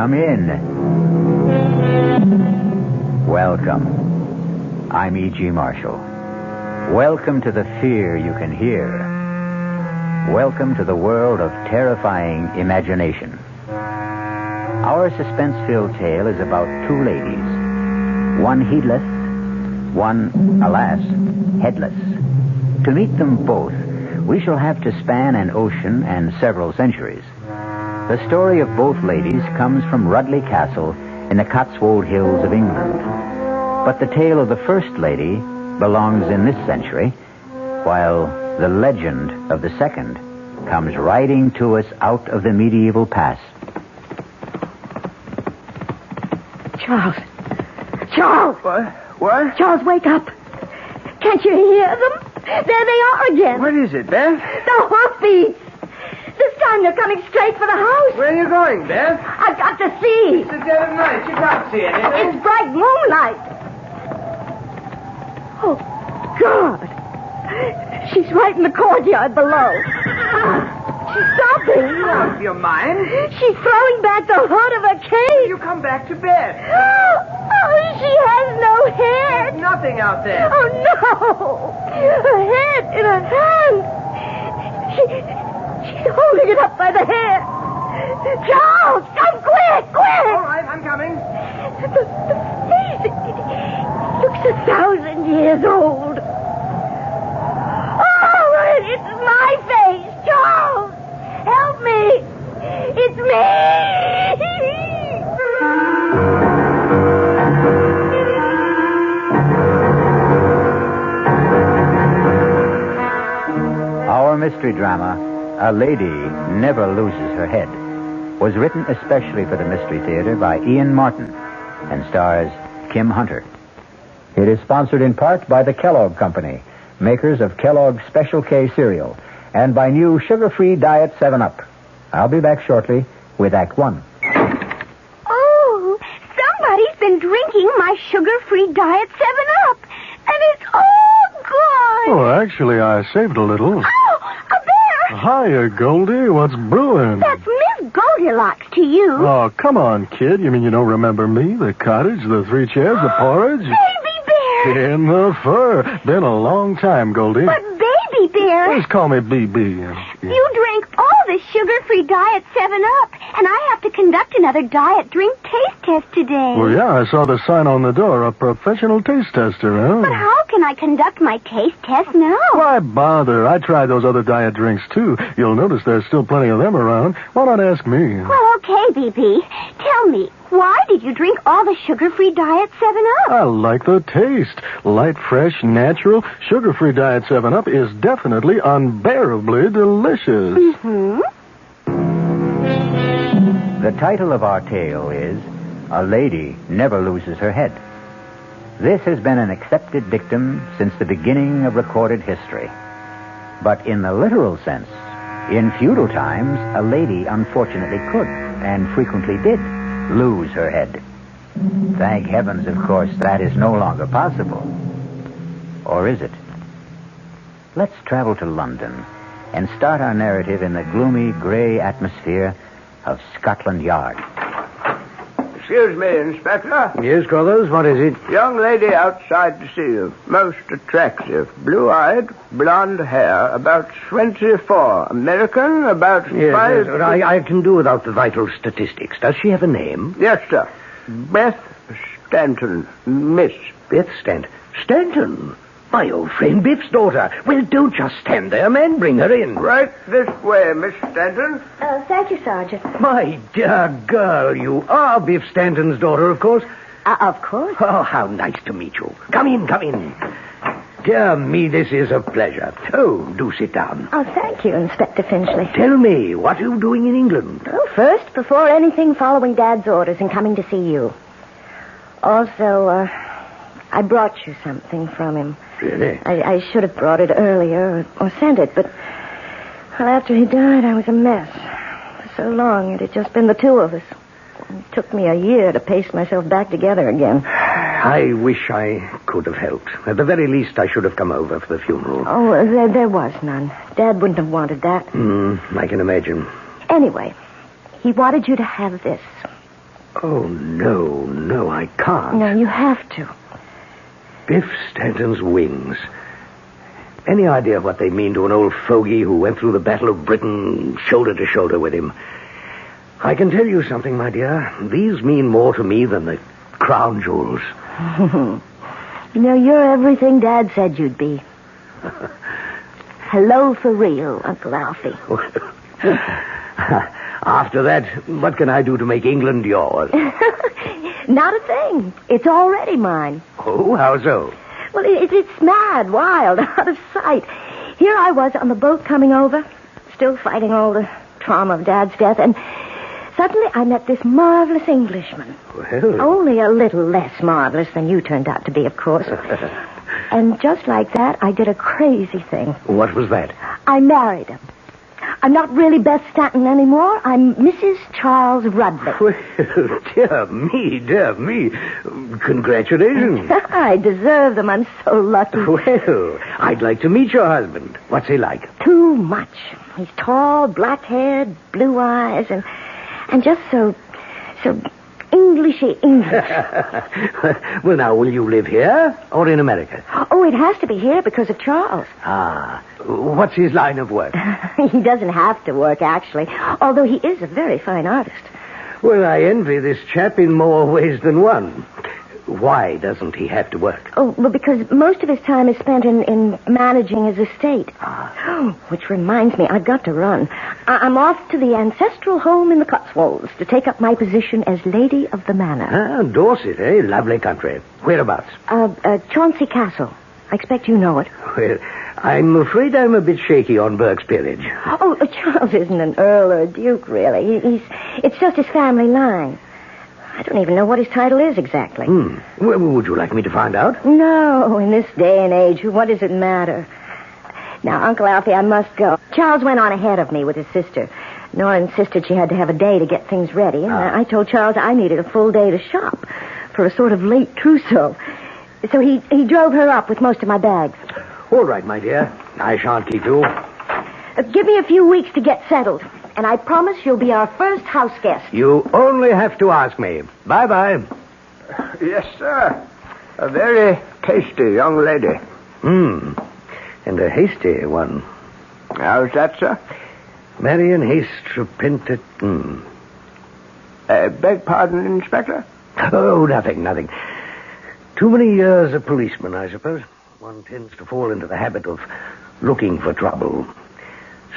Come in. Welcome. I'm E.G. Marshall. Welcome to the fear you can hear. Welcome to the world of terrifying imagination. Our suspense-filled tale is about two ladies. One heedless, one, alas, headless. To meet them both, we shall have to span an ocean and several centuries. The story of both ladies comes from Rudley Castle in the Cotswold Hills of England. But the tale of the first lady belongs in this century, while the legend of the second comes riding to us out of the medieval past. Charles! Charles! What? Charles, wake up! Can't you hear them? There they are again. What is it, Beth? The hoofbeats! This time they're coming straight for the house. Where are you going, Beth? I've got to see. It's the dead of night. You can't see anything. It's bright moonlight. Oh, God. She's right in the courtyard below. She's sobbing. Out of your mind? She's throwing back the hood of her cape. You come back to bed. Oh, she has no head. There's nothing out there. Oh, no. Her head in her hand. She's holding it up by the hair. Charles, come quick. All right, I'm coming. The face, it looks 1,000 years old. Oh, it's my face, Charles. Help me. It's me. Our mystery drama, A Lady Never Loses Her Head, was written especially for the Mystery Theater by Ian Martin and stars Kim Hunter. It is sponsored in part by the Kellogg Company, makers of Kellogg's Special K cereal, and by new sugar-free Diet 7-Up. I'll be back shortly with Act One. Oh, somebody's been drinking my sugar-free Diet 7-Up, and it's all gone. Oh, actually, I saved a little. Oh, a bear! Hiya, Goldie. What's brewing? That's Miss Goldilocks to you. Oh, come on, kid. You mean you don't remember me? The cottage, the 3 chairs, the porridge? Baby bear! In the fur. Been a long time, Goldie. But baby bear... Just call me BB. You drink all this sugar-free Diet 7-Up, and I have to conduct another diet drink taste test today. Well, yeah, I saw the sign on the door, a professional taste tester, huh? But how can I conduct my taste test now? Why bother? I tried those other diet drinks, too. You'll notice there's still plenty of them around. Why not ask me? Well, okay, BB. Tell me, why did you drink all the sugar-free Diet 7-Up? I like the taste. Light, fresh, natural. Sugar-free Diet 7-Up is definitely unbearably delicious. Mm-hmm. The title of our tale is A Lady Never Loses Her Head. This has been an accepted dictum since the beginning of recorded history. But in the literal sense, in feudal times, a lady unfortunately could, and frequently did, lose her head. Thank heavens, of course, that is no longer possible. Or is it? Let's travel to London and start our narrative in the gloomy, gray atmosphere of Scotland Yard. Excuse me, Inspector. Yes, Crothers, what is it? Young lady outside to see you. Most attractive. Blue-eyed, blonde hair, about 24. American, about 5... Yes, I can do without the vital statistics. Does she have a name? Yes, sir. Beth Stanton, Miss. Beth Stanton? My old friend Biff's daughter. Well, don't just stand there, man. Bring her in. Right this way, Miss Stanton. Thank you, Sergeant. My dear girl, you are Biff Stanton's daughter, of course. Of course. Oh, how nice to meet you. Come in. Dear me, this is a pleasure. Oh, do sit down. Oh, thank you, Inspector Finchley. Tell me, what are you doing in England? Well, first, before anything, following Dad's orders and coming to see you. Also, I brought you something from him. Really? I should have brought it earlier or sent it, but well, after he died, I was a mess. For so long, it had just been the two of us. It took me a year to paste myself back together again. I wish I could have helped. At the very least, I should have come over for the funeral. Oh, there was none. Dad wouldn't have wanted that. I can imagine. Anyway, he wanted you to have this. Oh, no, I can't. No, you have to. Biff Stanton's wings. Any idea what they mean to an old fogey who went through the Battle of Britain shoulder to shoulder with him? I can tell you something, my dear. These mean more to me than the crown jewels. You're everything Dad said you'd be. Hello for real, Uncle Alfie. After that, what can I do to make England yours? Not a thing. It's already mine. Oh, how so? Well, it's mad, wild, out of sight. Here I was on the boat coming over, still fighting all the trauma of Dad's death, and suddenly I met this marvelous Englishman. Well... Only a little less marvelous than you turned out to be, of course. And just like that, I did a crazy thing. What was that? I married him. I'm not really Beth Stanton anymore. I'm Mrs. Charles Rudley. Well, dear me. Congratulations. I deserve them. I'm so lucky. Well, I'd like to meet your husband. What's he like? Too much. He's tall, black-haired, blue eyes, and just so Englishy English. Well, now, will you live here or in America? Oh, it has to be here because of Charles. Ah, what's his line of work? He doesn't have to work, actually, although he is a very fine artist. Well, I envy this chap in more ways than one. Why doesn't he have to work? Oh, well, because most of his time is spent in managing his estate. Oh, which reminds me, I've got to run. I'm off to the ancestral home in the Cotswolds to take up my position as Lady of the Manor. Ah, Dorset, eh? Lovely country. Whereabouts? Chauncey Castle. I expect you know it. Well, I'm afraid I'm a bit shaky on Burke's peerage. Oh, Charles isn't an earl or a duke, really. It's just his family line. I don't even know what his title is exactly. Well, would you like me to find out? No, in this day and age, what does it matter? Now, Uncle Alfie, I must go. Charles went on ahead of me with his sister. Nora insisted she had to have a day to get things ready, and I told Charles I needed a full day to shop for a sort of late trousseau. So he drove her up with most of my bags. All right, my dear. I shan't keep you. Give me a few weeks to get settled, and I promise you'll be our first house guest. You only have to ask me. Bye-bye. Yes, sir. A very tasty young lady. And a hasty one. How's that, sir? Marion Haste repented. Beg pardon, Inspector? Oh, nothing. Too many years a policeman, I suppose. One tends to fall into the habit of looking for trouble.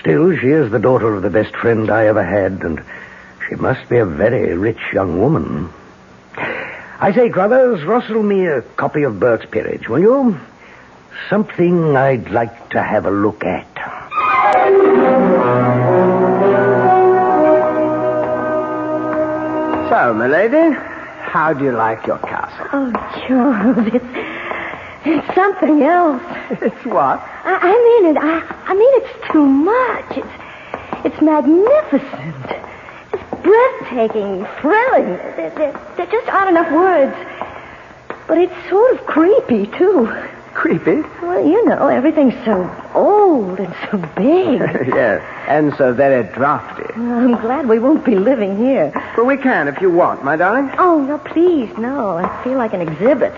Still, she is the daughter of the best friend I ever had, and she must be a very rich young woman. I say, Crothers, rustle me a copy of Burke's Peerage, will you? Something I'd like to have a look at. So, milady, how do you like your castle? Oh, Charles, it's something else. It's what? I mean it. I mean it's too much. It's magnificent. It's breathtaking, thrilling. There just aren't enough words. But it's sort of creepy, too. Creepy? Well, you know, everything's so old and so big. Yes, and so very drafty. I'm glad we won't be living here. Well, we can if you want, my darling. Oh, no, please, no. I feel like an exhibit.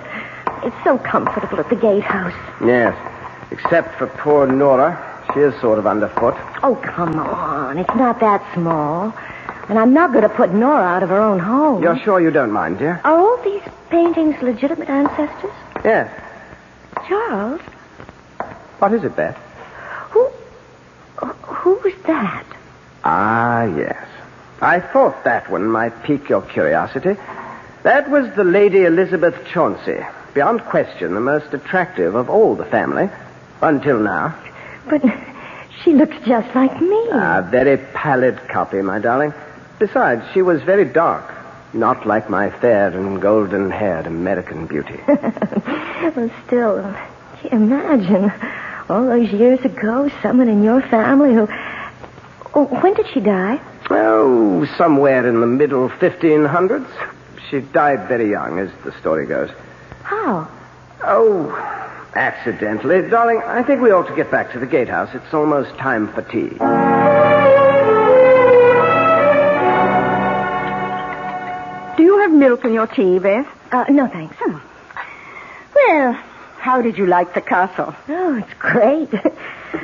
It's so comfortable at the gatehouse. Yes, except for poor Nora. She is sort of underfoot. Oh, come on. It's not that small. And I'm not going to put Nora out of her own home. You're sure you don't mind, dear? Are all these paintings legitimate ancestors? Yes. Charles? What is it, Beth? Who's that? Ah, yes. I thought that one might pique your curiosity. That was the Lady Elizabeth Chauncey. Beyond question, the most attractive of all the family. Until now. But she looks just like me. A very pallid copy, my darling. Besides, she was very dark. Not like my fair and golden-haired American beauty. Well, still, gee, imagine all those years ago, someone in your family who... Oh, when did she die? Oh, somewhere in the middle 1500s. She died very young, as the story goes. How? Oh, accidentally. Darling, I think we ought to get back to the gatehouse. It's almost time for tea. Do you milk in your tea, Beth? No, thanks. Oh. Well, how did you like the castle? Oh, it's great.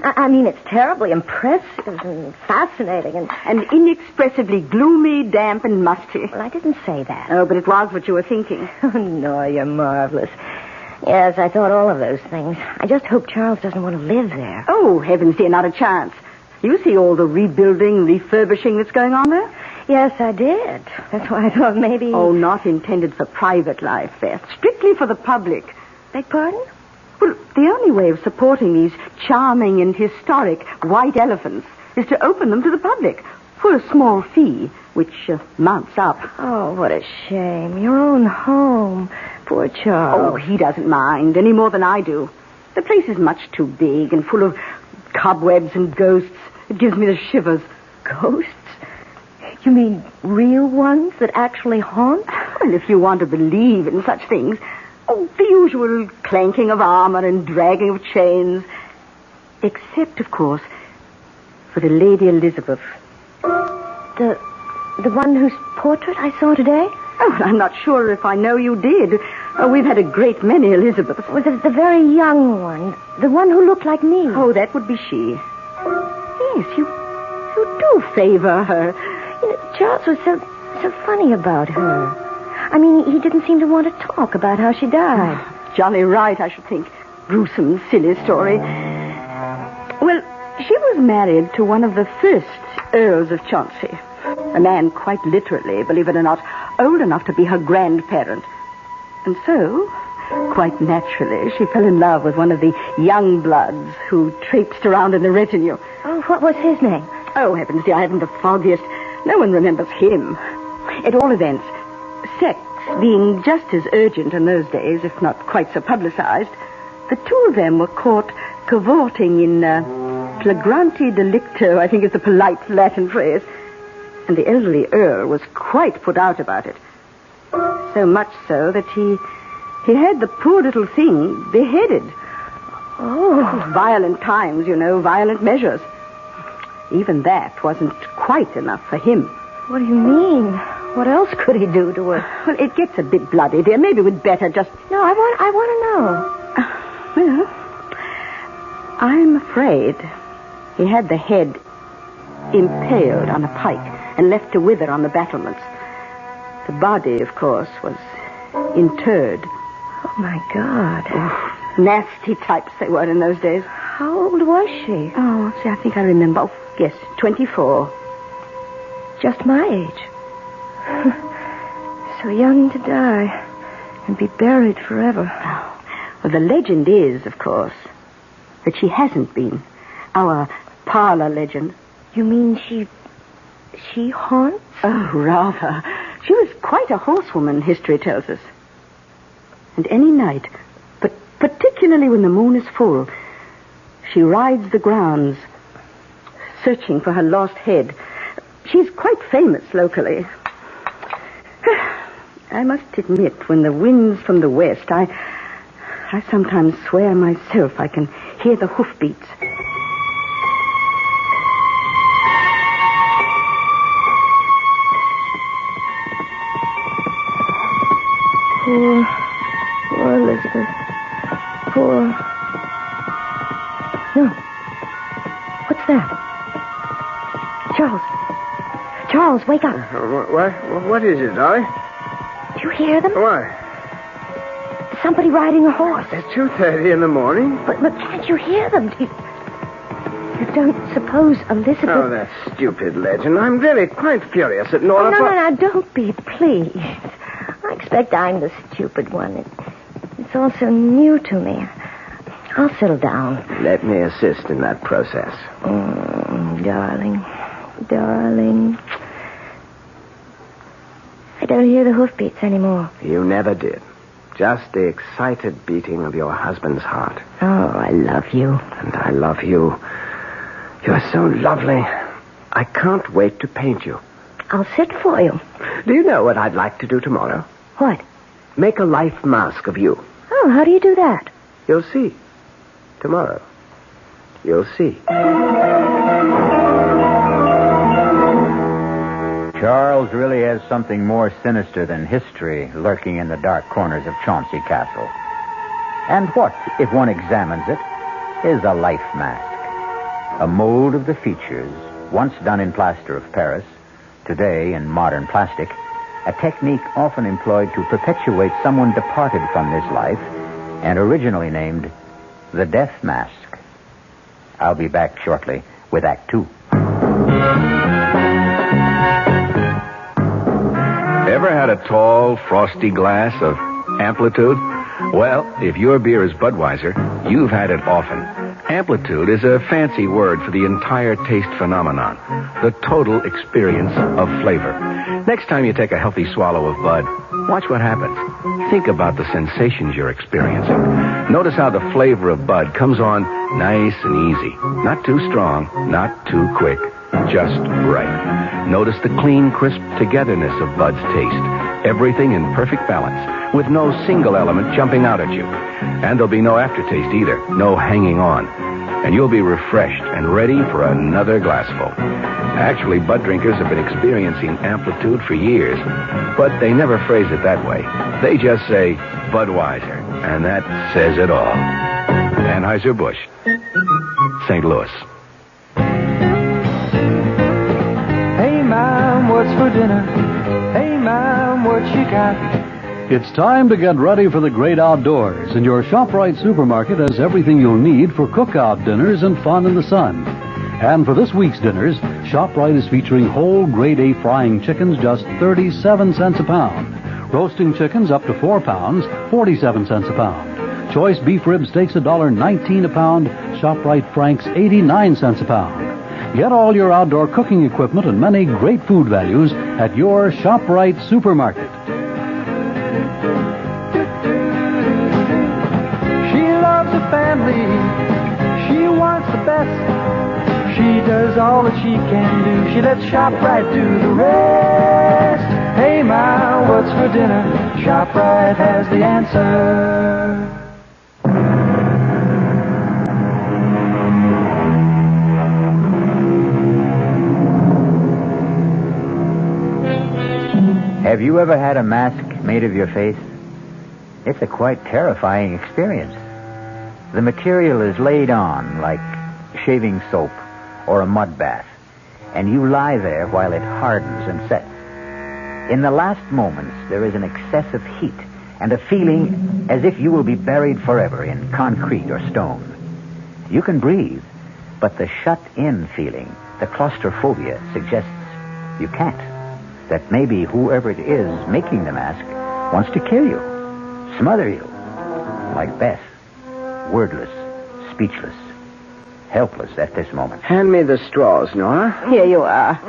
I mean, it's terribly impressive and fascinating And inexpressibly gloomy, damp, and musty. Well, I didn't say that. Oh, but it was what you were thinking. Oh, no, you're marvelous. Yes, I thought all of those things. I just hope Charles doesn't want to live there. Oh, heavens, dear, not a chance. You see all the rebuilding, refurbishing that's going on there? Yes, I did. That's why I thought maybe... Oh, not intended for private life, Beth. Strictly for the public. Beg pardon? Well, the only way of supporting these charming and historic white elephants is to open them to the public for a small fee, which mounts up. Oh, what a shame. Your own home. Poor Charles. Oh, he doesn't mind any more than I do. The place is much too big and full of cobwebs and ghosts. It gives me the shivers. Ghosts? You mean real ones that actually haunt? Well, if you want to believe in such things. Oh, the usual clanking of armor and dragging of chains. Except, of course, for the Lady Elizabeth. The one whose portrait I saw today? Oh, I'm not sure if I know you did. We've had a great many Elizabeths. Well, the very young one. The one who looked like me. Oh, that would be she. Yes, you do favor her. You know, Charles was so funny about her. I mean, he didn't seem to want to talk about how she died. Jolly right, I should think. Gruesome, silly story. Well, she was married to one of the first Earls of Chauncey. A man quite literally, believe it or not, old enough to be her grandparent. And so, quite naturally, she fell in love with one of the young bloods who traipsed around in the retinue. Oh, what was his name? Oh, heavens, dear, I haven't the foggiest. No one remembers him. At all events, sex being just as urgent in those days, if not quite so publicized, the two of them were caught cavorting in flagrante delicto, I think is the polite Latin phrase. And the elderly Earl was quite put out about it. So much so that he had the poor little thing beheaded. Oh. Violent times, you know, violent measures. Even that wasn't quite enough for him. What do you mean? What else could he do to her? Well, it gets a bit bloody, dear. Maybe we'd better just... No, I want Well, I'm afraid he had the head impaled on a pike and left to wither on the battlements. The body, of course, was interred. Oh, my God. Oh, nasty types they were in those days. How old was she? Oh, see, I think I remember. Oh, yes, 24. Just my age. So young to die and be buried forever. Well, the legend is, of course, that she hasn't been. Our parlor legend. You mean she haunts? Oh, rather. She was quite a horsewoman, history tells us. And any night, but particularly when the moon is full, she rides the grounds, searching for her lost head. She's quite famous locally. I must admit, when the wind's from the west, I sometimes swear myself I can hear the hoofbeats. Poor Elizabeth. Poor... No. What's that? Charles, wake up. What is it, Dolly? Do you hear them? Why? Somebody riding a horse. It's 2:30 in the morning. But can't you hear them? You don't suppose Elizabeth... Oh, that stupid legend. I'm really quite furious at Nora. No, don't be, please. I expect I'm the stupid one. It's all so new to me. I'll settle down. Let me assist in that process. Darling. I don't hear the hoofbeats anymore. You never did. Just the excited beating of your husband's heart. Oh, I love you. And I love you. You're so lovely. I can't wait to paint you. I'll sit for you. Do you know what I'd like to do tomorrow? What? Make a life mask of you. Oh, how do you do that? You'll see. Tomorrow. You'll see. Charles really has something more sinister than history lurking in the dark corners of Chauncey Castle. And what, if one examines it, is a life mask? A mold of the features, once done in plaster of Paris, today in modern plastic, a technique often employed to perpetuate someone departed from this life and originally named the death mask. I'll be back shortly with Act Two. Ever had a tall, frosty glass of Amplitude? Well, if your beer is Budweiser, you've had it often. Amplitude is a fancy word for the entire taste phenomenon, the total experience of flavor. Next time you take a healthy swallow of Bud, watch what happens. Think about the sensations you're experiencing. Notice how the flavor of Bud comes on nice and easy. Not too strong, not too quick, just right. Notice the clean, crisp togetherness of Bud's taste. Everything in perfect balance, with no single element jumping out at you. And there'll be no aftertaste either, no hanging on. And you'll be refreshed and ready for another glassful. Actually, Bud drinkers have been experiencing Amplitude for years, but they never phrase it that way. They just say Budweiser, and that says it all. Anheuser-Busch, St. Louis. Hey, Mom, what's for dinner? Hey, Mom, what you got? It's time to get ready for the great outdoors, and your ShopRite supermarket has everything you'll need for cookout dinners and fun in the sun. And for this week's dinners, ShopRite is featuring whole grade A frying chickens just 37 cents a pound. Roasting chickens up to 4 pounds, 47 cents a pound. Choice beef rib steaks $1.19 a pound. ShopRite Franks 89 cents a pound. Get all your outdoor cooking equipment and many great food values at your ShopRite supermarket. She loves the family. She wants the best. She does all that she can do. She lets ShopRite do the rest. Hey, Ma, what's for dinner? ShopRite has the answer. Have you ever had a mask made of your face? It's a quite terrifying experience. The material is laid on like shaving soap or a mud bath, and you lie there while it hardens and sets. In the last moments, there is an excess of heat and a feeling as if you will be buried forever in concrete or stone. You can breathe, but the shut-in feeling, the claustrophobia, suggests you can't. That maybe whoever it is making the mask wants to kill you, smother you, like Beth, wordless, speechless, helpless at this moment. Hand me the straws, Nora. Here you are.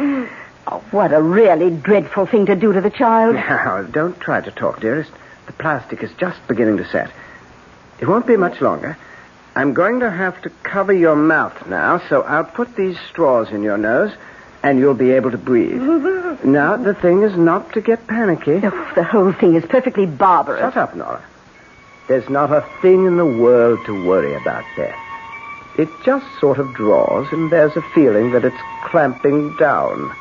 Oh, what a really dreadful thing to do to the child. Now, don't try to talk, dearest. The plastic is just beginning to set. It won't be much longer. I'm going to have to cover your mouth now, so I'll put these straws in your nose, and you'll be able to breathe. Now, the thing is not to get panicky. Oh, the whole thing is perfectly barbarous. Shut up, Nora. There's not a thing in the world to worry about, Beth. It just sort of draws, and there's a feeling that it's clamping down.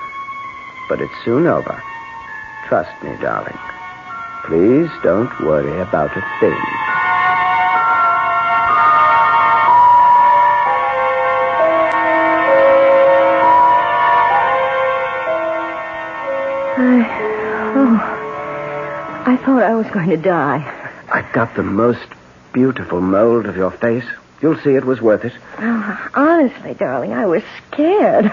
But it's soon over. Trust me, darling. Please don't worry about a thing. I thought I was going to die. I've got the most beautiful mold of your face. You'll see it was worth it. Oh, honestly, darling, I was scared.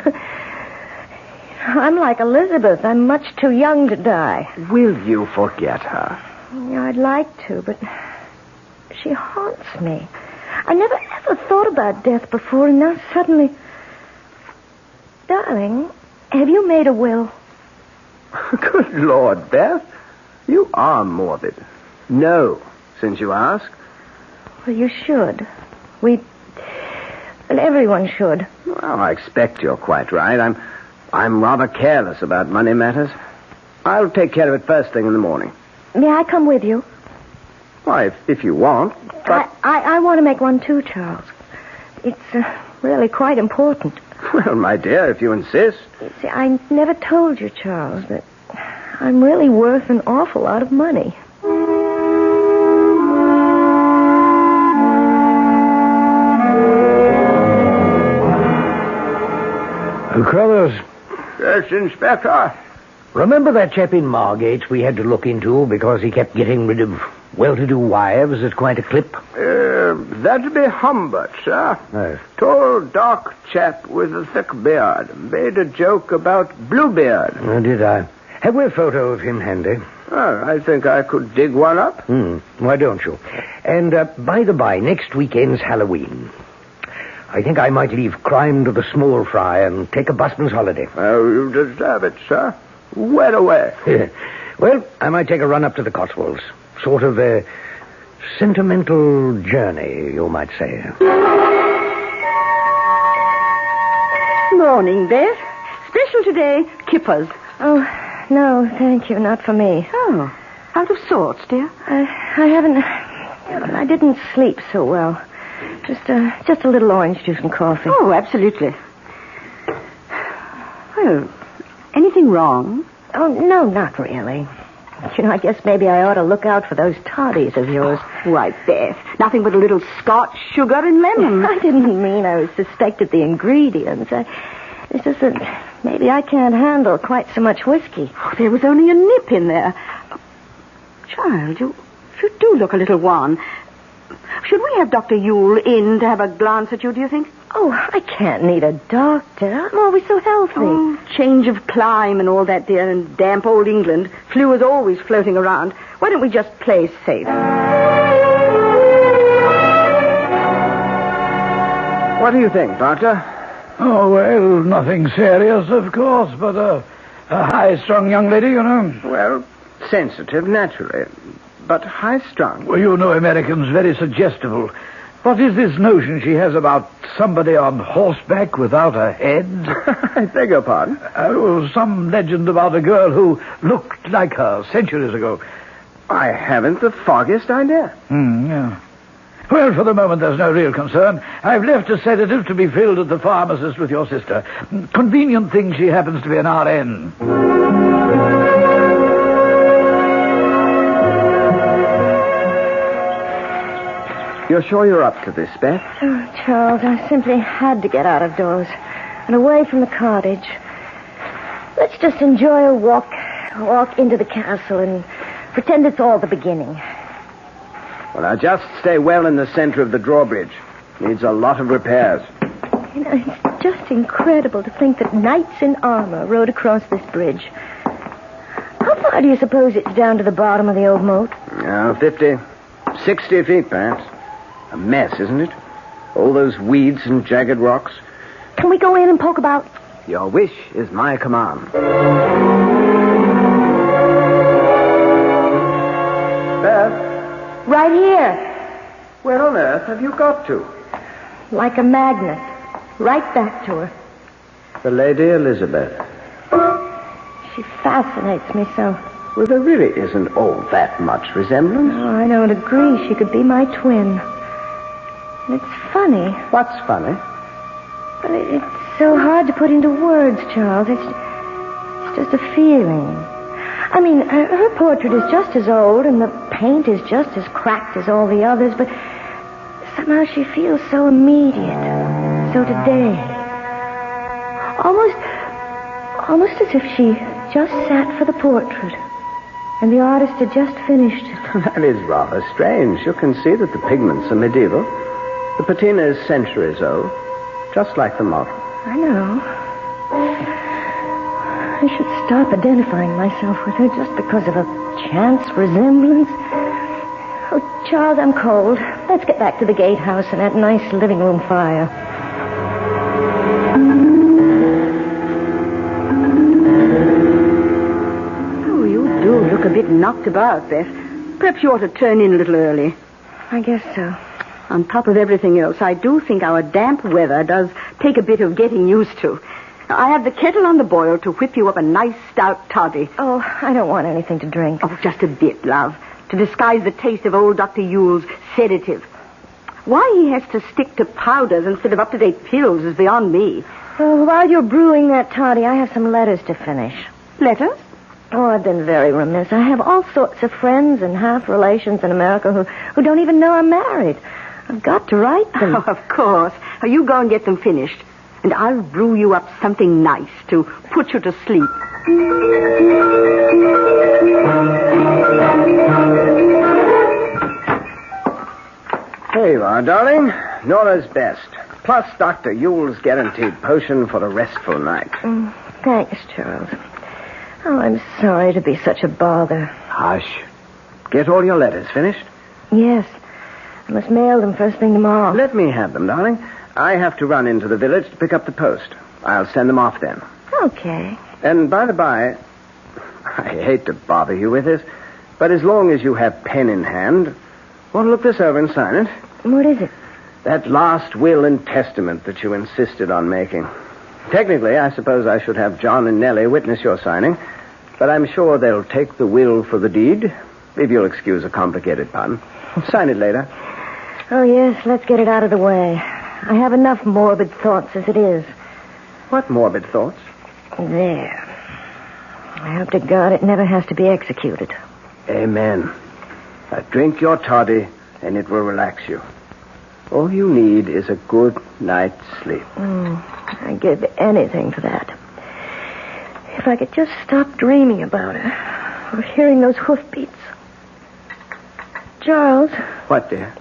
I'm like Elizabeth. I'm much too young to die. Will you forget her? Yeah, I'd like to, but she haunts me. I never ever thought about death before, and now suddenly... Darling, have you made a will? Good Lord, Beth. You are morbid. No, since you ask. Well, you should. Well, everyone should. Well, I expect you're quite right. I'm rather careless about money matters. I'll take care of it first thing in the morning. May I come with you? Why, if you want. But I want to make one too, Charles. It's really quite important. Well, my dear, if you insist. See, I never told you, Charles, but I'm really worth an awful lot of money. Carruthers. Yes, Inspector. Remember that chap in Margate we had to look into because he kept getting rid of well-to-do wives at quite a clip? That'd be Humbert, sir. Yes. Tall, dark chap with a thick beard. Made a joke about Bluebeard. Oh, did I? Have we a photo of him handy? Oh, I think I could dig one up. Why don't you? And, by the by, next weekend's Halloween. I think I might leave crime to the small fry and take a busman's holiday. Oh, you deserve it, sir. Well away. Well, I might take a run up to the Cotswolds. Sort of a sentimental journey, you might say. Morning, Beth. Special today, kippers. Oh, no, thank you, not for me. Oh, out of sorts, dear. I didn't sleep so well. Just a little orange juice and coffee. Oh, absolutely. Well, anything wrong? Oh, no, not really. I guess maybe I ought to look out for those toddies of yours. Why, Beth, nothing but a little Scotch, sugar, and lemon. I didn't mean I suspected the ingredients. It's just that maybe I can't handle quite so much whiskey. Oh, there was only a nip in there. Child, you do look a little wan. Should we have Dr. Yule in to have a glance at you, do you think? Oh, I can't need a doctor. I'm always so healthy. Oh, change of clime and all that, dear, and damp old England. Flu is always floating around. Why don't we just play safe? What do you think, Doctor? Oh, well, nothing serious, of course, but a high-strung young lady, you know. Well, sensitive, naturally. But high-strung. Well, you know Americans, very suggestible. What is this notion she has about somebody on horseback without a head? I beg your pardon? Some legend about a girl who looked like her centuries ago. I haven't the foggiest idea. Yeah. Well, for the moment, there's no real concern. I've left a sedative to be filled at the pharmacist with your sister. Convenient thing she happens to be an RN. You're sure you're up to this, Beth? Oh, Charles, I simply had to get out of doors and away from the cottage. Let's just enjoy a walk into the castle and pretend it's all the beginning. Well, now, just stay well in the center of the drawbridge. Needs a lot of repairs. It's just incredible to think that knights in armor rode across this bridge. How far do you suppose it's down to the bottom of the old moat? 50, 60 feet, perhaps. A mess, isn't it? All those weeds and jagged rocks. Can we go in and poke about? Your wish is my command. Beth? Right here. Where on earth have you got to? Like a magnet. Right back to her. The Lady Elizabeth. She fascinates me so. Well, there really isn't all that much resemblance. Oh, I don't agree. She could be my twin. And it's funny. What's funny? But it's so hard to put into words, Charles. It's just a feeling. I mean, her portrait is just as old, and the paint is just as cracked as all the others, but somehow she feels so immediate, so today. Almost as if she just sat for the portrait, and the artist had just finished it. That is rather strange. You can see that the pigments are medieval. The patina is centuries old, just like the model. I know. I should stop identifying myself with her just because of a chance resemblance. Oh, Charles, I'm cold. Let's get back to the gatehouse and that nice living room fire. Oh, you do look a bit knocked about, Beth. Perhaps you ought to turn in a little early. I guess so. On top of everything else, I do think our damp weather does take a bit of getting used to. I have the kettle on the boil to whip you up a nice stout toddy. Oh, I don't want anything to drink. Oh, just a bit, love, to disguise the taste of old Dr. Yule's sedative. Why he has to stick to powders instead of up-to-date pills is beyond me. Oh, while you're brewing that toddy, I have some letters to finish. Letters? Oh, I've been very remiss. I have all sorts of friends and half relations in America who don't even know I'm married. I've got to write them. Oh, of course. You go and get them finished. And I'll brew you up something nice to put you to sleep. Here you are, darling. Nora's best. Plus Dr. Yule's guaranteed potion for a restful night. Thanks, Charles. Oh, I'm sorry to be such a bother. Hush. Get all your letters finished? Yes. I must mail them first thing tomorrow. Let me have them, darling. I have to run into the village to pick up the post. I'll send them off then. Okay. And by the by, I hate to bother you with this, but as long as you have pen in hand, want to look this over and sign it? What is it? That last will and testament that you insisted on making. Technically, I suppose I should have John and Nellie witness your signing, but I'm sure they'll take the will for the deed, if you'll excuse a complicated pun. Sign it later. Oh, yes, let's get it out of the way. I have enough morbid thoughts as it is. What morbid thoughts? There. I hope to God it never has to be executed. Amen. Now drink your toddy, and it will relax you. All you need is a good night's sleep. I'd give anything for that. If I could just stop dreaming about her, or hearing those hoofbeats. Charles. What, dear?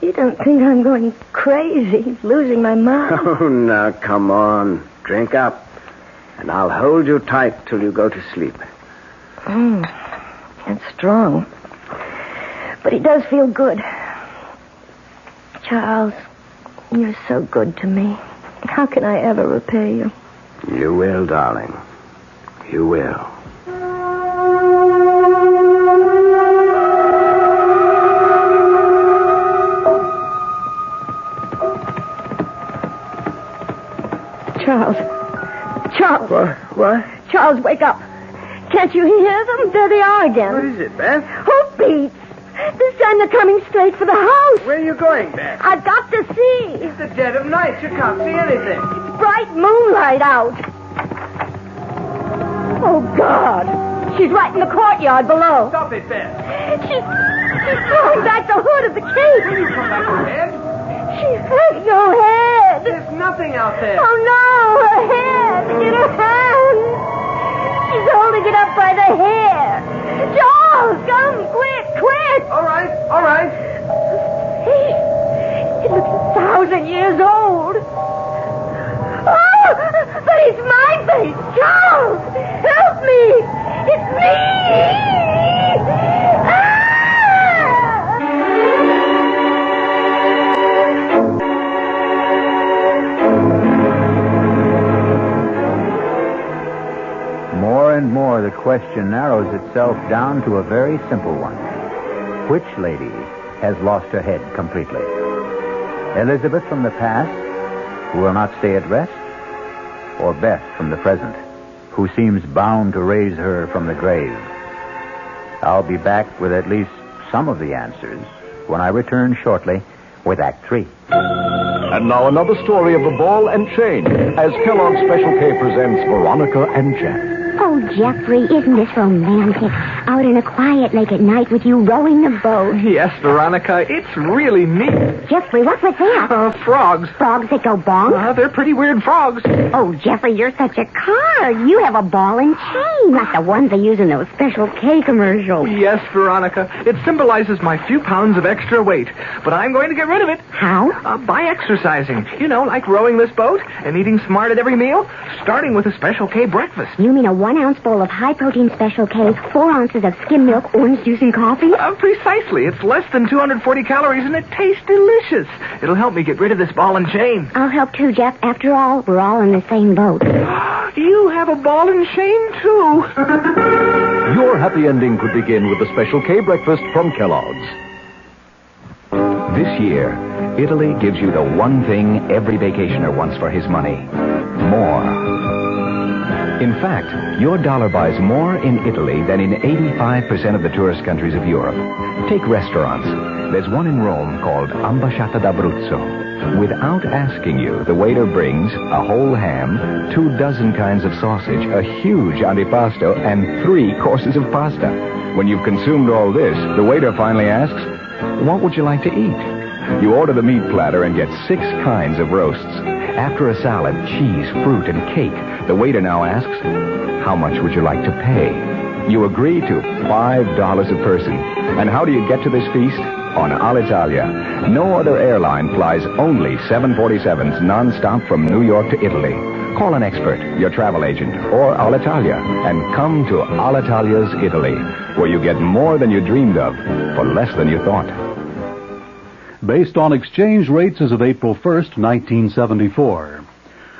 You don't think I'm going crazy, losing my mind? Oh, now, come on. Drink up. And I'll hold you tight till you go to sleep. It's strong. But it does feel good. Charles, you're so good to me. How can I ever repay you? You will, darling. You will. Charles. What? Charles, wake up. Can't you hear them? There they are again. What is it, Beth? Hoofbeats. This time they're coming straight for the house. Where are you going, Beth? I've got to see. It's the dead of night. You can't see anything. It's bright moonlight out. Oh, God. She's right in the courtyard below. Stop it, Beth. She's throwing back the hood of the cage. Will you come back her head? She has no head. There's nothing out there. Oh, no, her head in her hand. She's holding it up by the hair. Charles, come, quick. All right. It looks 1,000 years old. Oh, but it's my face. Charles, help me. It's me. More and more, the question narrows itself down to a very simple one. Which lady has lost her head completely? Elizabeth from the past, who will not stay at rest? Or Beth from the present, who seems bound to raise her from the grave? I'll be back with at least some of the answers when I return shortly with Act 3. And now another story of the ball and chain as Kellogg's Special K presents Veronica and Jack. Oh, Jeffrey, isn't this romantic? Out in a quiet lake at night with you rowing the boat. Yes, Veronica, it's really neat. Jeffrey, what was that? Frogs. Frogs that go bonk? They're pretty weird frogs. Oh, Jeffrey, you're such a card. You have a ball and chain, like the ones they use in those Special K commercials. Yes, Veronica, it symbolizes my few pounds of extra weight, but I'm going to get rid of it. How? By exercising. You know, like rowing this boat and eating smart at every meal, starting with a Special K breakfast. You mean a 1-ounce bowl of high-protein Special K, 4 ounces of skim milk, orange juice, and coffee? Precisely. It's less than 240 calories, and it tastes delicious. It'll help me get rid of this ball and chain. I'll help too, Jeff. After all, we're all in the same boat. You have a ball and chain, too. Your happy ending could begin with the Special K breakfast from Kellogg's. This year, Italy gives you the one thing every vacationer wants for his money. More. In fact, your dollar buys more in Italy than in 85% of the tourist countries of Europe. Take restaurants. There's one in Rome called Ambasciata d'Abruzzo. Without asking you, the waiter brings a whole ham, 24 kinds of sausage, a huge antipasto, and 3 courses of pasta. When you've consumed all this, the waiter finally asks, "What would you like to eat?" You order the meat platter and get 6 kinds of roasts. After a salad, cheese, fruit, and cake, the waiter now asks, "How much would you like to pay?" You agree to $5 a person. And how do you get to this feast? On Alitalia. No other airline flies only 747s nonstop from New York to Italy. Call an expert, your travel agent, or Alitalia, and come to Alitalia's Italy, where you get more than you dreamed of for less than you thought. Based on exchange rates as of April 1st, 1974.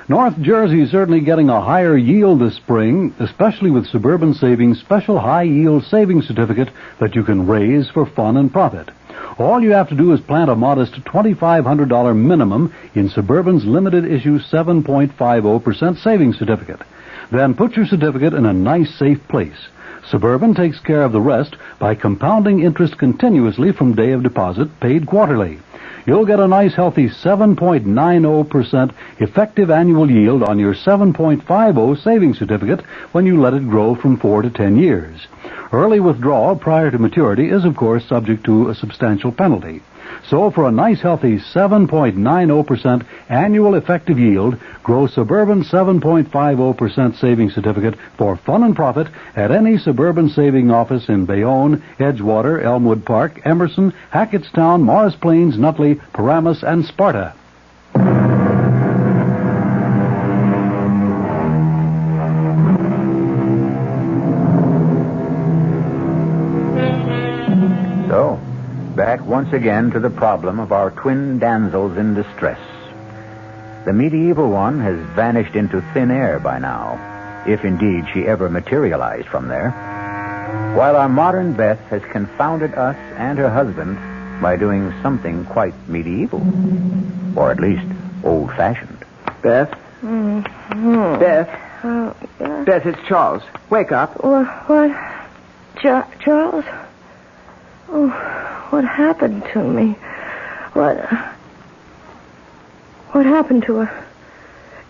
North Jersey is certainly getting a higher yield this spring, especially with Suburban Savings' special high-yield savings certificate that you can raise for fun and profit. All you have to do is plant a modest $2,500 minimum in Suburban's limited-issue 7.50% savings certificate. Then put your certificate in a nice, safe place. Suburban takes care of the rest by compounding interest continuously from day of deposit, paid quarterly. You'll get a nice, healthy 7.90% effective annual yield on your 7.50 savings certificate when you let it grow from 4 to 10 years. Early withdrawal prior to maturity is, of course, subject to a substantial penalty. So for a nice, healthy 7.90% annual effective yield, grow Suburban 7.50% savings certificate for fun and profit at any Suburban saving office in Bayonne, Edgewater, Elmwood Park, Emerson, Hackettstown, Morris Plains, Nutley, Paramus, and Sparta. So, back once again to the problem of our twin damsels in distress. The medieval one has vanished into thin air by now, if indeed she ever materialized from there, while our modern Beth has confounded us and her husband by doing something quite medieval, or at least old-fashioned. Beth? Beth? Oh, yeah. Beth, it's Charles. Wake up. What? Charles? Oh, what happened to me? What happened to her?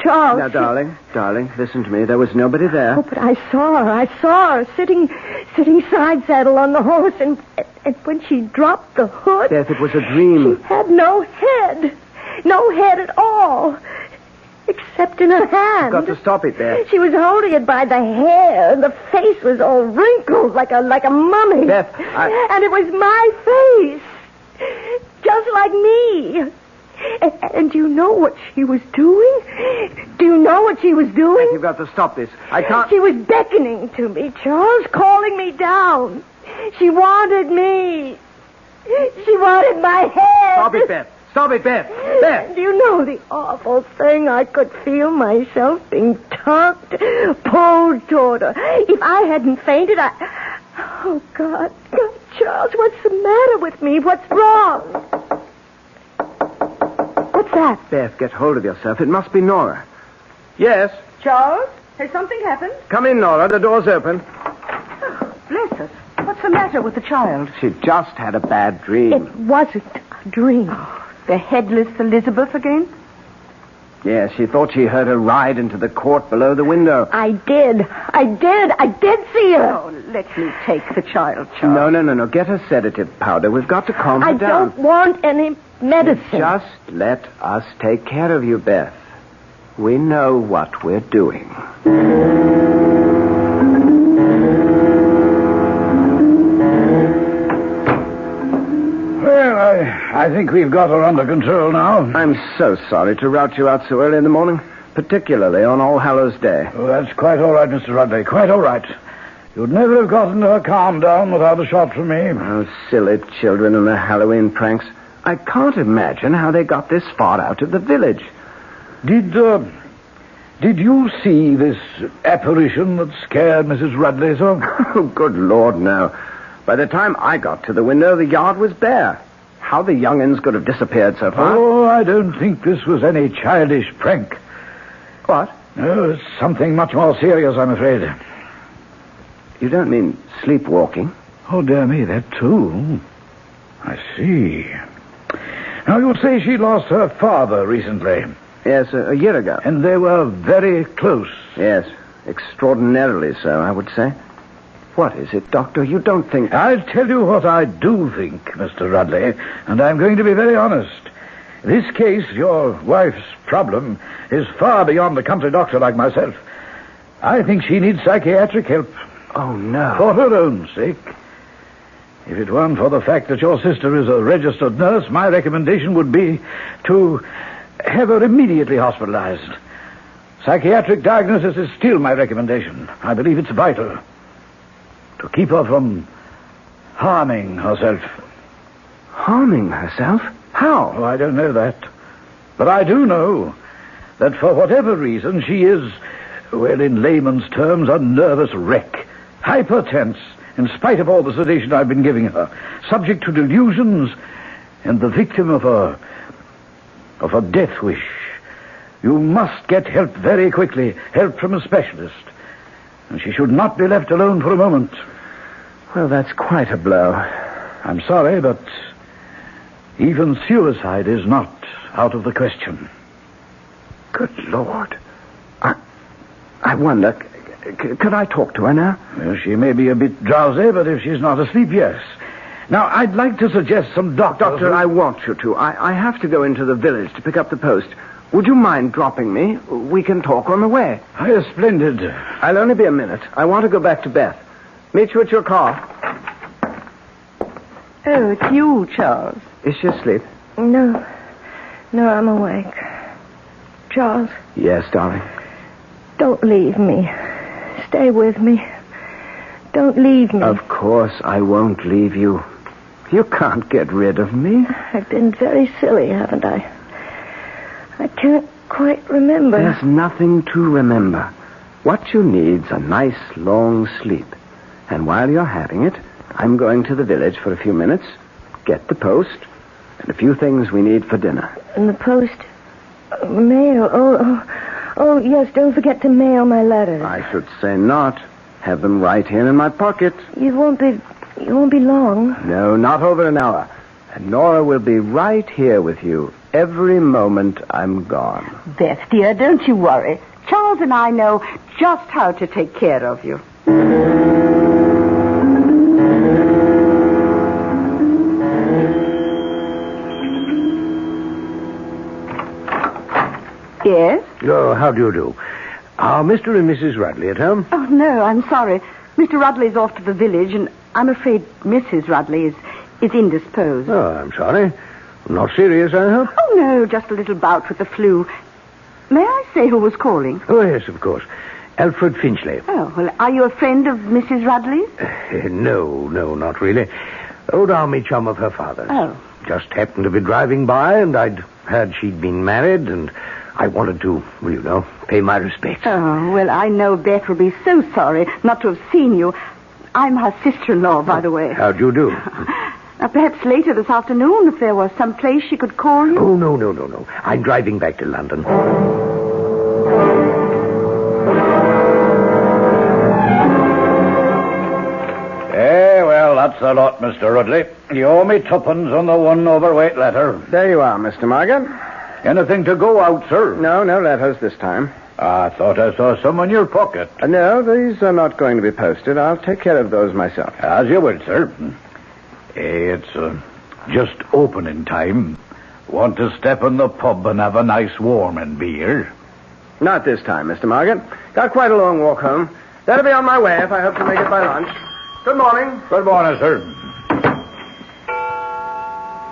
Charles. Now, darling, listen to me. There was nobody there. Oh, but I saw her sitting side saddle on the horse, and when she dropped the hood... Beth, it was a dream. She had no head at all, except in her hand. You've got to stop it, Beth. She was holding it by the hair, and the face was all wrinkled like a mummy. Beth, And it was my face, just like me. And do you know what she was doing? Do you know what she was doing? Beth, you've got to stop this. I can't... She was beckoning to me, Charles, calling me down. She wanted me. She wanted my head. Stop it, Beth. Stop it, Beth. Beth. Do you know the awful thing? I could feel myself being tugged, pulled toward her. If I hadn't fainted, Oh, God, Charles, what's the matter with me? What's wrong? What's that? Beth, get hold of yourself. It must be Nora. Yes? Charles, has something happened? Come in, Nora. The door's open. Oh, bless us. What's the matter with the child? She just had a bad dream. It wasn't a dream. The headless Elizabeth again? Yes, she thought she heard her ride into the court below the window. I did see her. Oh, let me take the child, Charles. No. Get her sedative powder. We've got to calm her I down. don't want any medicine. Just let us take care of you, Beth. We know what we're doing. Well, I think we've got her under control now. I'm so sorry to rout you out so early in the morning, particularly on All Hallows Day. Oh, that's quite all right, Mr. Rudley. Quite all right. You'd never have gotten her calmed down without a shot from me. Oh, silly children and their Halloween pranks. I can't imagine how they got this far out of the village. Did you see this apparition that scared Mrs. Rudley so? Oh, good Lord, no. By the time I got to the window, the yard was bare. How the young'uns could have disappeared so far? Oh, I don't think this was any childish prank. What? No, it's something much more serious, I'm afraid. You don't mean sleepwalking? Oh, dear me, that too. I see. Now, you say she lost her father recently. Yes, a year ago. And they were very close. Yes, extraordinarily so, I would say. What is it, Doctor? You don't think... I'll tell you what I do think, Mr. Rudley, and I'm going to be very honest. This case, your wife's problem, is far beyond a country doctor like myself. I think she needs psychiatric help. Oh, no. For her own sake. If it weren't for the fact that your sister is a registered nurse, my recommendation would be to have her immediately hospitalized. Psychiatric diagnosis is still my recommendation. I believe it's vital to keep her from harming herself. Harming herself? How? Oh, I don't know that. But I do know that for whatever reason she is, well, in layman's terms, a nervous wreck. Hypertense, in spite of all the sedation I've been giving her. Subject to delusions and the victim of a death wish. You must get help very quickly. Help from a specialist. And she should not be left alone for a moment. Well, that's quite a blow. I'm sorry, but even suicide is not out of the question. Good Lord. I wonder, could I talk to her now? Well, she may be a bit drowsy, but if she's not asleep, yes. Now, I'd like to suggest some doctors... Doctor, I want you to. I have to go into the village to pick up the post. Would you mind dropping me? We can talk on the way. Splendid. I'll only be a minute. I want to go back to Beth. Meet you at your car. Oh, it's you, Charles. Is she asleep? No, I'm awake. Charles. Yes, darling. Don't leave me. Stay with me. Don't leave me. Of course I won't leave you. You can't get rid of me. I've been very silly, haven't I? I can't quite remember. There's nothing to remember. What you need's a nice long sleep. And while you're having it, I'm going to the village for a few minutes, get the post, and a few things we need for dinner. And the post? Mail? Oh, yes, don't forget to mail my letters. I should say not. Have them right here in my pocket. You won't be long. No, not over an hour. And Nora will be right here with you every moment I'm gone. Beth, dear, don't you worry. Charles and I know just how to take care of you. Yes? Oh, how do you do? Are Mr. and Mrs. Rudley at home? Oh, no, I'm sorry. Mr. Rudley's off to the village, and I'm afraid Mrs. Rudley is indisposed. Oh, I'm sorry. Not serious, I hope? Oh, no, just a little bout with the flu. May I say who was calling? Oh, yes, of course. Alfred Finchley. Oh, well, are you a friend of Mrs. Rudley's? No, not really. Old army chum of her father's. Oh. Just happened to be driving by, and I'd heard she'd been married, and I wanted to, well, you know, pay my respects. Oh, well, I know Beth will be so sorry not to have seen you. I'm her sister-in-law, by the way. How'd you do? Perhaps later this afternoon, if there was some place she could call you. Oh, no. I'm driving back to London. Well, that's a lot, Mr. Rudley. You owe me tuppence on the one overweight letter. There you are, Mr. Morgan. Anything to go out, sir? No letters this time. I thought I saw some in your pocket. No, these are not going to be posted. I'll take care of those myself. As you will, sir. It's just opening time. Want to step in the pub and have a nice warming beer? Not this time, Mr. Morgan. Got quite a long walk home. That'll be on my way if I hope to make it by lunch. Good morning. Good morning, sir.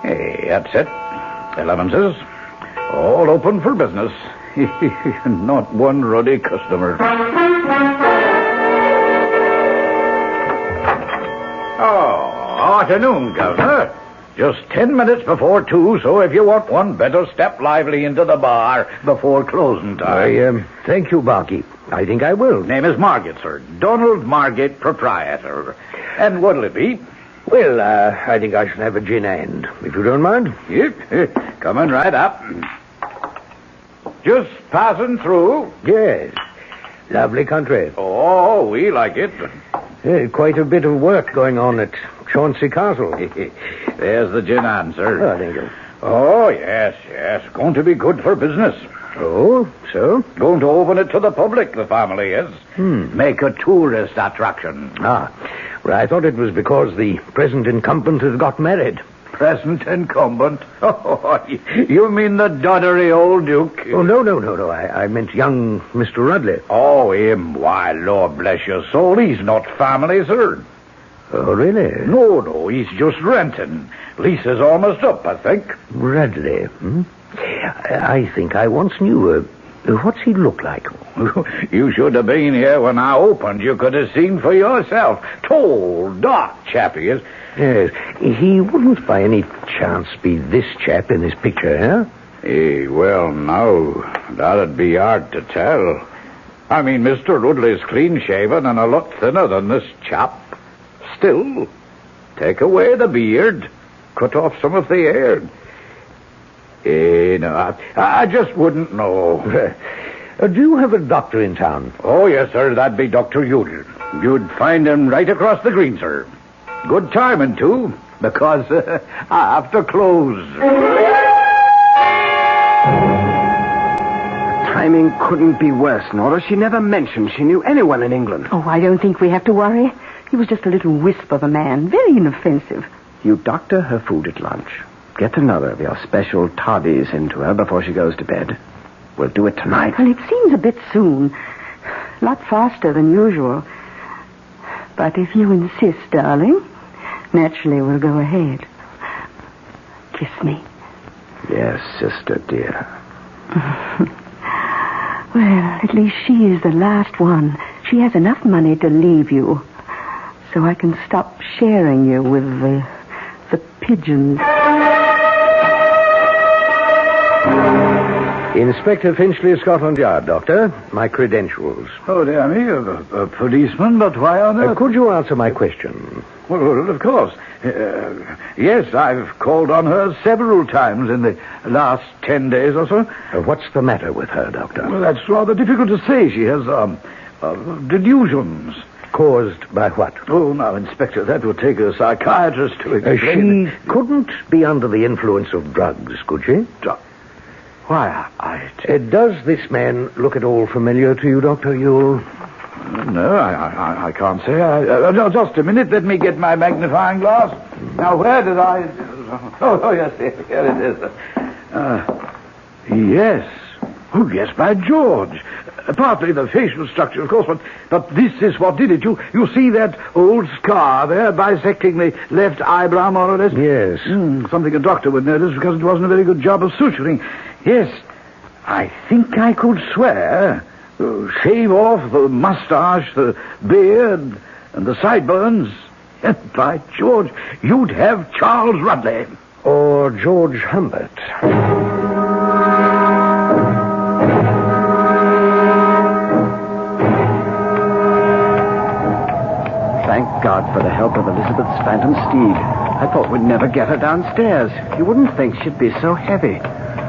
Hey, that's it. 11's. All open for business. Not one ruddy customer. Oh, afternoon, Governor. Just 10 minutes before 2, so if you want one, better step lively into the bar before closing time. Thank you, Barkeep. I think I will. Name is Margate, sir. Donald Margate, proprietor. And what'll it be? Well, I think I shall have a gin and, if you don't mind. Yep. Coming right up. Just passing through. Yes. Lovely country. Oh, we like it. Quite a bit of work going on at Chauncey Castle. There's the gin and, sir. Oh, thank you. Oh, yes. Going to be good for business. Oh, so? Going to open it to the public, the family is. Make a tourist attraction. Well, I thought it was because the present incumbent has got married. Present incumbent? Oh, you mean the doddery old Duke? Oh, no. I meant young Mr. Rudley. Oh, him? Why, Lord bless your soul, he's not family, sir. Oh, really? No, he's just renting. Lease is almost up, I think. Rudley, I think I once knew. What's he look like? You should have been here when I opened. You could have seen for yourself. Tall, dark chap he is. Yes, he wouldn't by any chance be this chap in this picture, Well, no, that'd be hard to tell. I mean, Mr. Rudley's clean-shaven and a lot thinner than this chap. Still, take away the beard, cut off some of the hair. No, I just wouldn't know. Do you have a doctor in town? Oh, yes, sir, that'd be Dr. Udall. You'd find him right across the green, sir. Good timing, too, because I have to close. Timing couldn't be worse, Nora. She never mentioned she knew anyone in England. Oh, I don't think we have to worry. He was just a little wisp of a man, very inoffensive. You doctor her food at lunch. Get another of your special toddies into her before she goes to bed. We'll do it tonight. Well, it seems a bit soon. A lot faster than usual. But if you insist, darling, naturally we'll go ahead. Kiss me. Yes, sister, dear. Well, at least she is the last one. She has enough money to leave you. So I can stop sharing you with the pigeons. Inspector Finchley, Scotland Yard, Doctor. My credentials. Oh, dear me, a policeman, but why on earth? Could you answer my question? Well, of course. Yes, I've called on her several times in the last 10 days or so. What's the matter with her, Doctor? Well, that's rather difficult to say. She has, delusions. Caused by what? Oh, now, Inspector, that would take a psychiatrist to explain. She couldn't be under the influence of drugs, could she? Why, does this man look at all familiar to you, Dr. Ewell? No, I can't say. No, just a minute. Let me get my magnifying glass. Now, where did I... Oh, yes, here it is. Yes. Oh, yes, by George. Partly the facial structure, of course, but this is what did it. You see that old scar there bisecting the left eyebrow, more or less? Yes. Something a doctor would notice because it wasn't a very good job of suturing. Yes, I think I could swear. Shave off the mustache, the beard, and the sideburns. And by George, you'd have Charles Rudley. Or George Humbert. Thank God for the help of Elizabeth's phantom steed. I thought we'd never get her downstairs. You wouldn't think she'd be so heavy.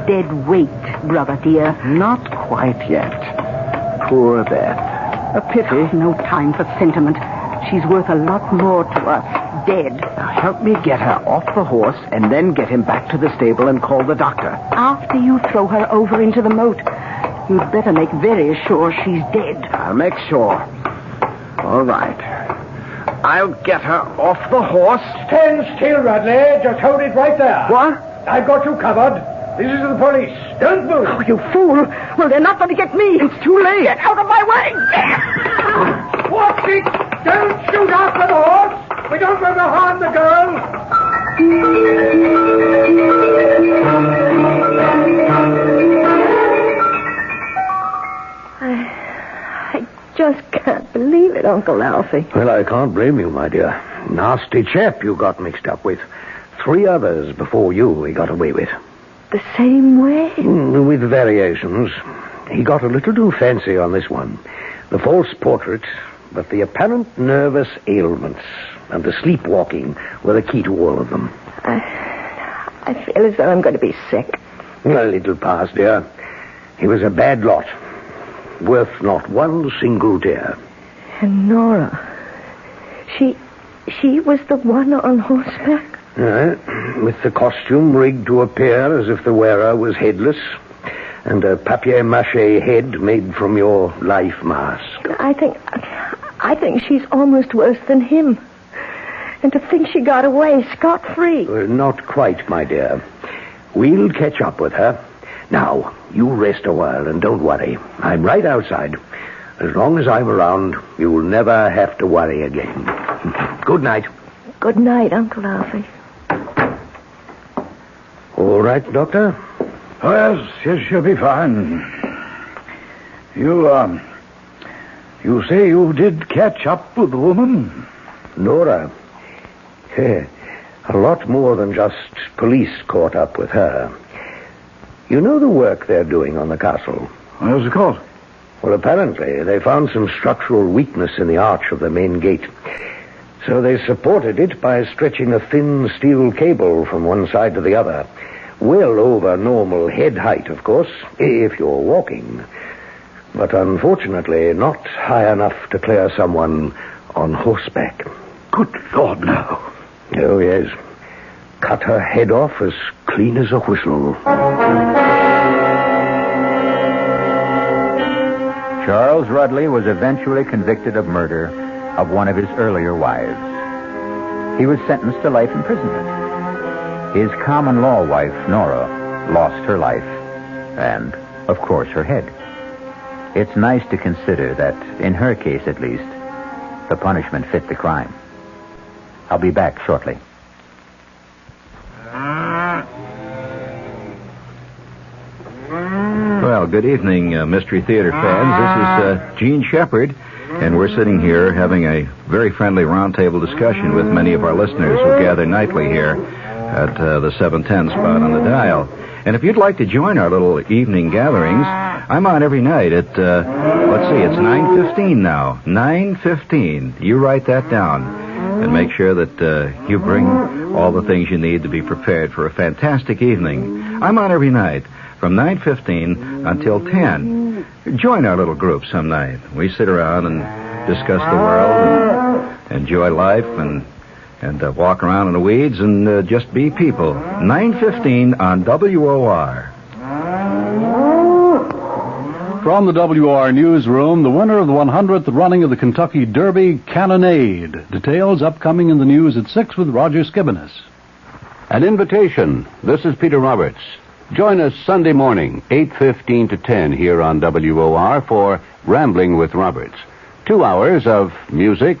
Dead weight, brother dear. Not quite yet. Poor Beth. A pity. No time for sentiment. She's worth a lot more to us, dead. Now help me get her off the horse and then get him back to the stable and call the doctor. After you throw her over into the moat, you'd better make very sure she's dead. I'll make sure. All right. I'll get her off the horse. Stand still, Rudley. Just hold it right there. What? I've got you covered. This is the police. Don't move. Oh, you fool. Well, they're not going to get me. It's too late. Get out of my way. Watch it. Don't shoot after the horse. We don't want to harm the girl. I just can't believe it, Uncle Alfie. Well, I can't blame you, my dear. Nasty chap you got mixed up with. 3 others before you he got away with. The same way? With variations. He got a little too fancy on this one. The false portrait, but the apparent nervous ailments and the sleepwalking were the key to all of them. I feel as though I'm going to be sick. A little pass, dear. He was a bad lot. Worth not one single tear. And Nora, she was the one on horseback? With the costume rigged to appear as if the wearer was headless, and a papier-mâché head made from your life mask. I think she's almost worse than him. And to think she got away scot-free. Not quite, my dear. We'll catch up with her. Now, you rest a while and don't worry. I'm right outside. As long as I'm around, you'll never have to worry again. Good night. Good night, Uncle Alfie. All right, Doctor? Oh, yes, she'll be fine. You say you did catch up with the woman? Nora. A lot more than just police caught up with her. You know the work they're doing on the castle? How's it called? Well, apparently they found some structural weakness in the arch of the main gate. So they supported it by stretching a thin steel cable from one side to the other. Well over normal head height, of course, if you're walking. But unfortunately, not high enough to clear someone on horseback. Good Lord, no. Oh, yes. Cut her head off as clean as a whistle. Charles Rudley was eventually convicted of murder of one of his earlier wives. He was sentenced to life imprisonment. His common law wife, Nora, lost her life and, of course, her head. It's nice to consider that, in her case at least, the punishment fit the crime. I'll be back shortly. Well, good evening, Mystery Theater fans. This is Gene Shepard, and we're sitting here having a very friendly roundtable discussion with many of our listeners who gather nightly here at the 710 spot on the dial. And if you'd like to join our little evening gatherings, I'm on every night at, it's 9:15 now. 9:15. You write that down. And make sure that you bring all the things you need to be prepared for a fantastic evening. I'm on every night from 9:15 until 10. Join our little group some night. We sit around and discuss the world and enjoy life and walk around in the weeds and just be people. 9:15 on WOR. From the WR newsroom, the winner of the 100th running of the Kentucky Derby, Cannonade. Details upcoming in the news at 6 with Roger Skibinis. An invitation. This is Peter Roberts. Join us Sunday morning, 8:15 to 10 here on WOR for Rambling with Roberts. 2 hours of music,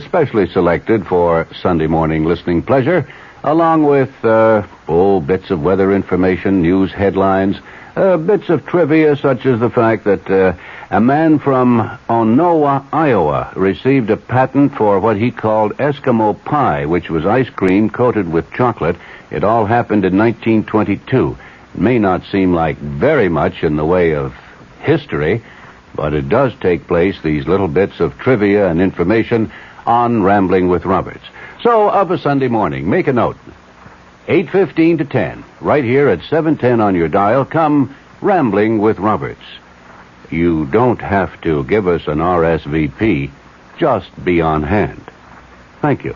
specially selected for Sunday morning listening pleasure, along with, bits of weather information, news headlines, bits of trivia, such as the fact that a man from Onowa, Iowa, received a patent for what he called Eskimo pie, which was ice cream coated with chocolate. It all happened in 1922. It may not seem like very much in the way of history, but it does take place, these little bits of trivia and information, on Rambling with Roberts. So, of a Sunday morning, make a note. 8:15 to 10, right here at 710 on your dial, come Rambling with Roberts. You don't have to give us an RSVP, just be on hand. Thank you.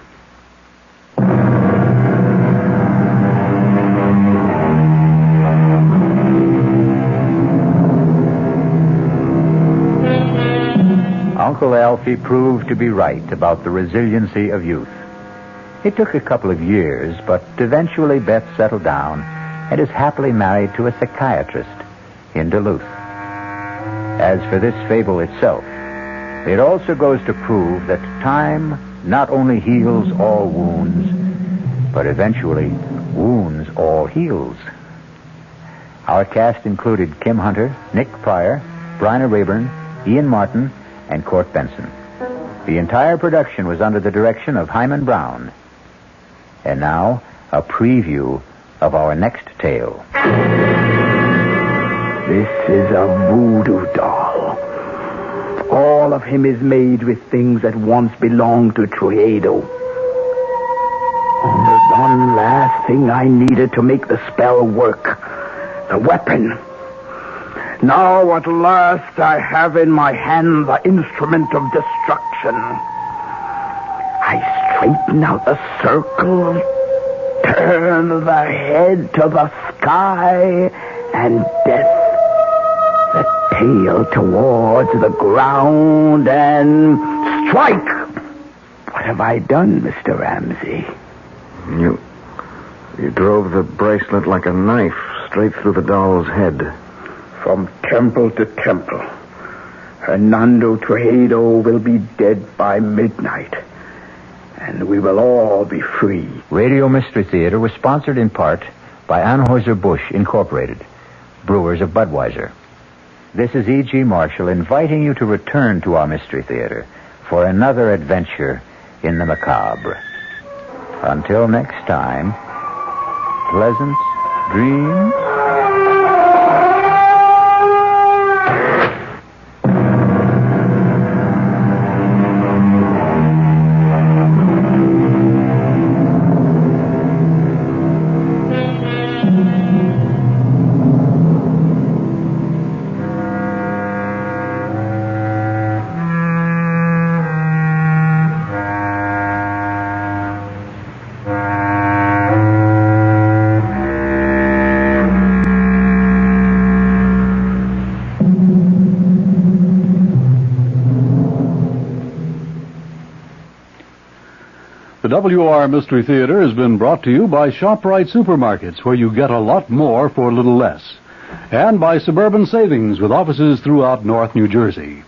Uncle Alfie proved to be right about the resiliency of youth. It took a couple of years, but eventually Beth settled down and is happily married to a psychiatrist in Duluth. As for this fable itself, it also goes to prove that time not only heals all wounds, but eventually wounds all heals. Our cast included Kim Hunter, Nick Pryor, Bryna Rayburn, Ian Martin, and Court Benson. The entire production was under the direction of Hyman Brown. And now, a preview of our next tale. This is a voodoo doll. All of him is made with things that once belonged to Truedo. The one last thing I needed to make the spell work. The weapon. Now at last I have in my hand the instrument of destruction. I straighten out the circle, turn the head to the sky, and death the tail towards the ground, and strike! What have I done, Mr. Ramsey? You drove the bracelet like a knife straight through the doll's head. From temple to temple, Hernando Trujillo will be dead by midnight, and we will all be free. Radio Mystery Theater was sponsored in part by Anheuser-Busch Incorporated, brewers of Budweiser. This is E.G. Marshall inviting you to return to our Mystery Theater for another adventure in the macabre. Until next time, pleasant dreams. The WR Mystery Theater has been brought to you by ShopRite Supermarkets, where you get a lot more for a little less, and by Suburban Savings, with offices throughout North New Jersey.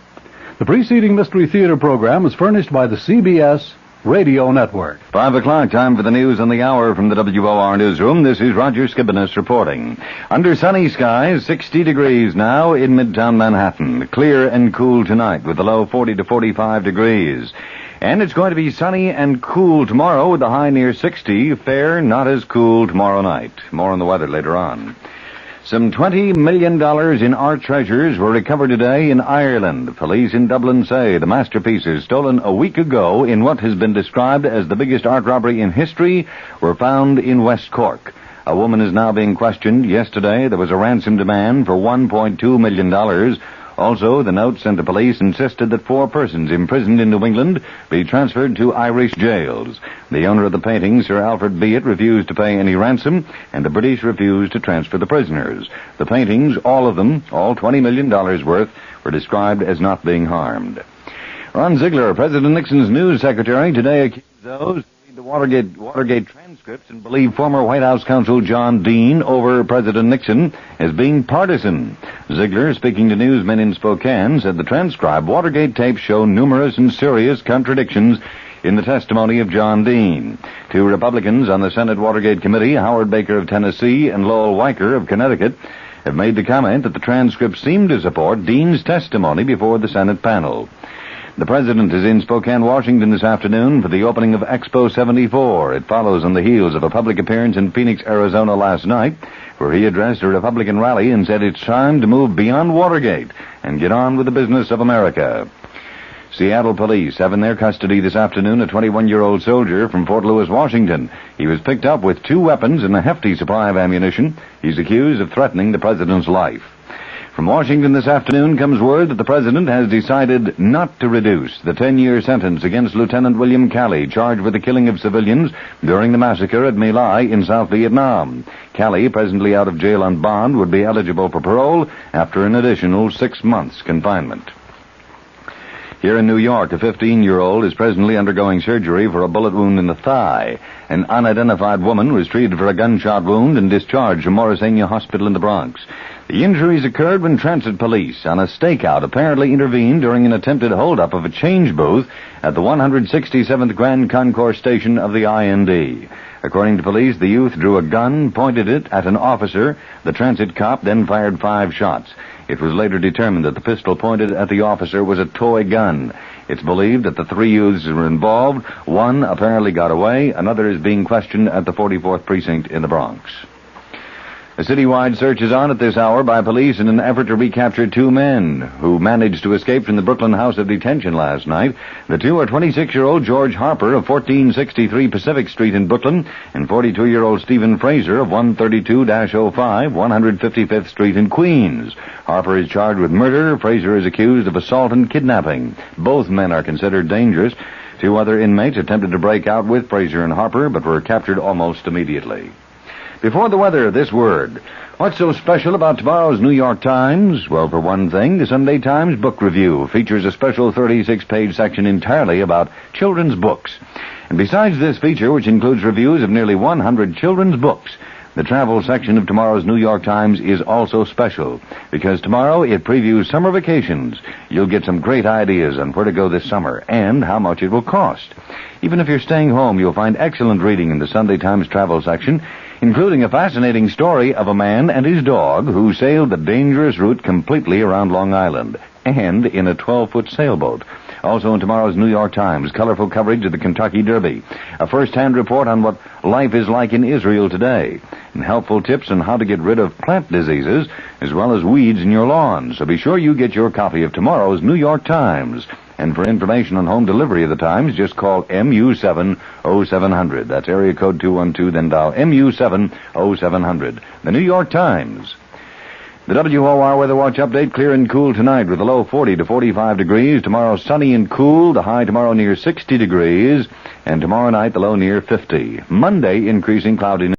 The preceding Mystery Theater program was furnished by the CBS Radio Network. 5 o'clock, time for the news on the hour from the WOR newsroom. This is Roger Skibinis reporting. Under sunny skies, 60 degrees now in Midtown Manhattan. Clear and cool tonight with a low 40 to 45 degrees. And it's going to be sunny and cool tomorrow with a high near 60. Fair, not as cool tomorrow night. More on the weather later on. Some $20 million in art treasures were recovered today in Ireland. Police in Dublin say the masterpieces stolen a week ago in what has been described as the biggest art robbery in history were found in West Cork. A woman is now being questioned. Yesterday, there was a ransom demand for $1.2 million. Also, the note sent to police insisted that 4 persons imprisoned in New England be transferred to Irish jails. The owner of the painting, Sir Alfred Beat, refused to pay any ransom, and the British refused to transfer the prisoners. The paintings, all of them, all $20 million worth, were described as not being harmed. Ron Ziegler, President Nixon's news secretary, today accused those the Watergate transcripts and believe former White House counsel John Dean over President Nixon as being partisan. Ziegler, speaking to newsmen in Spokane, said the transcribed Watergate tapes show numerous and serious contradictions in the testimony of John Dean. 2 Republicans on the Senate Watergate Committee, Howard Baker of Tennessee and Lowell Weicker of Connecticut, have made the comment that the transcripts seem to support Dean's testimony before the Senate panel. The President is in Spokane, Washington this afternoon for the opening of Expo 74. It follows on the heels of a public appearance in Phoenix, Arizona last night, where he addressed a Republican rally and said it's time to move beyond Watergate and get on with the business of America. Seattle police have in their custody this afternoon a 21-year-old soldier from Fort Lewis, Washington. He was picked up with 2 weapons and a hefty supply of ammunition. He's accused of threatening the president's life. From Washington this afternoon comes word that the president has decided not to reduce the 10-year sentence against Lieutenant William Calley, charged with the killing of civilians during the massacre at My Lai in South Vietnam. Calley, presently out of jail on bond, would be eligible for parole after an additional 6 months confinement. Here in New York, a 15-year-old is presently undergoing surgery for a bullet wound in the thigh. An unidentified woman was treated for a gunshot wound and discharged from Morrisania Hospital in the Bronx. The injuries occurred when transit police on a stakeout apparently intervened during an attempted holdup of a change booth at the 167th Grand Concourse station of the IND. According to police, the youth drew a gun, pointed it at an officer. The transit cop then fired 5 shots. It was later determined that the pistol pointed at the officer was a toy gun. It's believed that the 3 youths were involved. 1 apparently got away. Another is being questioned at the 44th Precinct in the Bronx. A citywide search is on at this hour by police in an effort to recapture 2 men who managed to escape from the Brooklyn House of Detention last night. The 2 are 26-year-old George Harper of 1463 Pacific Street in Brooklyn and 42-year-old Stephen Fraser of 132-05 155th Street in Queens. Harper is charged with murder. Fraser is accused of assault and kidnapping. Both men are considered dangerous. 2 other inmates attempted to break out with Fraser and Harper, but were captured almost immediately. Before the weather, this word. What's so special about tomorrow's New York Times? Well, for one thing, the Sunday Times Book Review features a special 36-page section entirely about children's books. And besides this feature, which includes reviews of nearly 100 children's books, the travel section of tomorrow's New York Times is also special, because tomorrow it previews summer vacations. You'll get some great ideas on where to go this summer and how much it will cost. Even if you're staying home, you'll find excellent reading in the Sunday Times travel section, including a fascinating story of a man and his dog who sailed the dangerous route completely around Long Island, and in a 12-foot sailboat. Also in tomorrow's New York Times, colorful coverage of the Kentucky Derby, a first-hand report on what life is like in Israel today, and helpful tips on how to get rid of plant diseases as well as weeds in your lawn. So be sure you get your copy of tomorrow's New York Times. And for information on home delivery of the Times, just call MU7-0700. That's area code 212, then dial MU7-0700. The New York Times. The WOR Weather Watch update, clear and cool tonight with a low 40 to 45 degrees. Tomorrow sunny and cool, the high tomorrow near 60 degrees. And tomorrow night the low near 50. Monday increasing cloudiness.